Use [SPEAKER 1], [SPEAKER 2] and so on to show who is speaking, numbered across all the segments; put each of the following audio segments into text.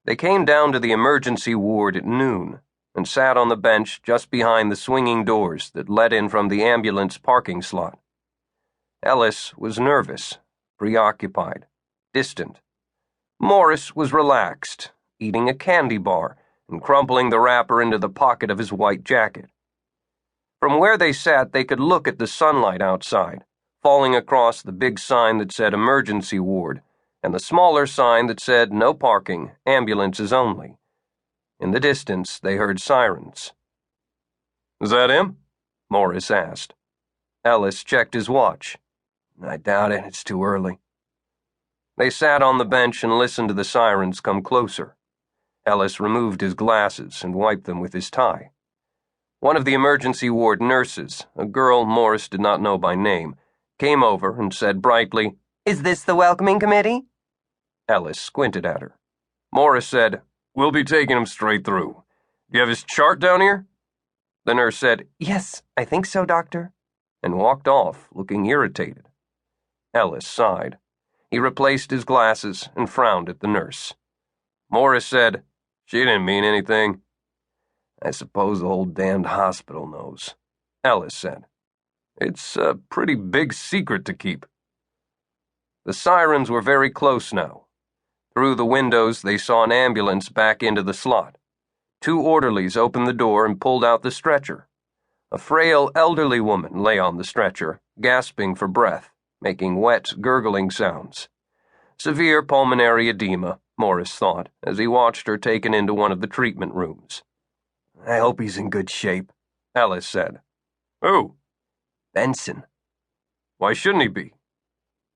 [SPEAKER 1] They came down to the emergency ward at noon and sat on the bench just behind the swinging doors that led in from the ambulance parking slot. Ellis was nervous, preoccupied, distant. Morris was relaxed, eating a candy bar and crumpling the wrapper into the pocket of his white jacket. From where they sat, they could look at the sunlight outside, falling across the big sign that said emergency ward and the smaller sign that said no parking, ambulances only. In the distance, they heard sirens. "Is that him?" Morris asked. Ellis checked his watch. "I doubt it. It's too early." They sat on the bench and listened to the sirens come closer. Ellis removed his glasses and wiped them with his tie. One of the emergency ward nurses, a girl Morris did not know by name, came over and said brightly, "Is this the welcoming committee?" Ellis squinted at her. Morris said, "We'll be taking him straight through. Do you have his chart down here?" The nurse said, "Yes, I think so, doctor," and walked off, looking irritated. Ellis sighed. He replaced his glasses and frowned at the nurse. Morris said, "She didn't mean anything." "I suppose the whole damned hospital knows," Ellis said. "It's a pretty big secret to keep." The sirens were very close now. Through the windows, they saw an ambulance back into the slot. Two orderlies opened the door and pulled out the stretcher. A frail, elderly woman lay on the stretcher, gasping for breath, making wet, gurgling sounds. Severe pulmonary edema, Morris thought, as he watched her taken into one of the treatment rooms. "I hope he's in good shape," Ellis said. "Who?" "Benson." "Why shouldn't he be?"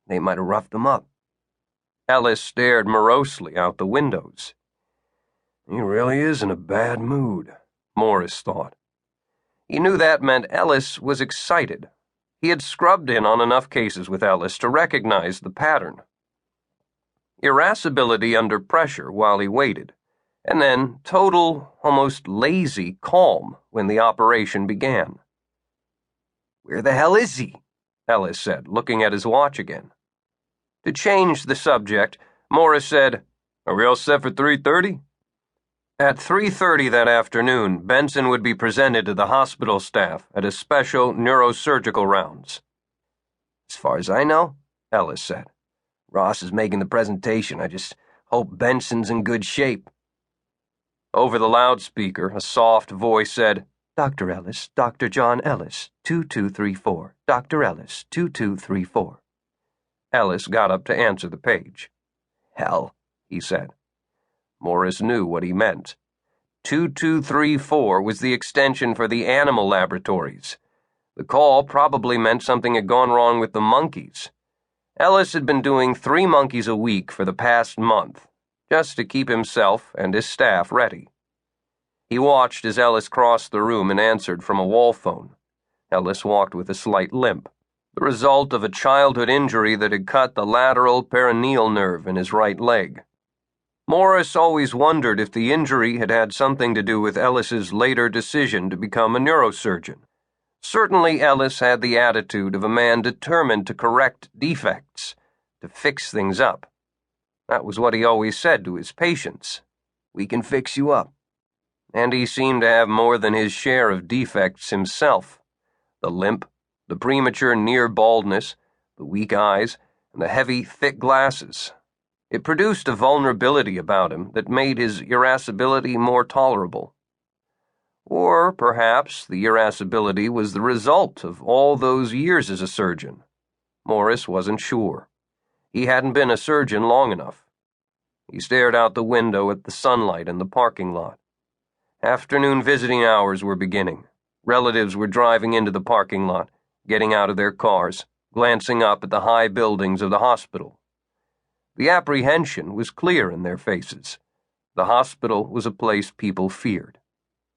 [SPEAKER 1] "They might have roughed him up." Ellis stared morosely out the windows. "He really is in a bad mood," Morris thought. He knew that meant Ellis was excited. He had scrubbed in on enough cases with Ellis to recognize the pattern. Irascibility under pressure while he waited, and then total, almost lazy calm when the operation began. "Where the hell is he?" Ellis said, looking at his watch again. To change the subject, Morris said, "Are we all set for 3:30? At 3:30 that afternoon, Benson would be presented to the hospital staff at a special neurosurgical rounds. "As far as I know," Ellis said. "Ross is making the presentation. I just hope Benson's in good shape." Over the loudspeaker, a soft voice said, "Dr. Ellis, Dr. John Ellis, 2234. Dr. Ellis, 2234. Ellis got up to answer the page. "Hell," he said. Morris knew what he meant. 2234 was the extension for the animal laboratories. The call probably meant something had gone wrong with the monkeys. Ellis had been doing 3 monkeys a week for the past month, just to keep himself and his staff ready. He watched as Ellis crossed the room and answered from a wall phone. Ellis walked with a slight limp, the result of a childhood injury that had cut the lateral peroneal nerve in his right leg. Morris always wondered if the injury had had something to do with Ellis's later decision to become a neurosurgeon. Certainly Ellis had the attitude of a man determined to correct defects, to fix things up. That was what he always said to his patients. "We can fix you up." And he seemed to have more than his share of defects himself. The limp, the premature near baldness, the weak eyes, and the heavy, thick glasses. It produced a vulnerability about him that made his irascibility more tolerable. Or perhaps the irascibility was the result of all those years as a surgeon. Morris wasn't sure. He hadn't been a surgeon long enough. He stared out the window at the sunlight in the parking lot. Afternoon visiting hours were beginning. Relatives were driving into the parking lot, getting out of their cars, glancing up at the high buildings of the hospital. The apprehension was clear in their faces. The hospital was a place people feared.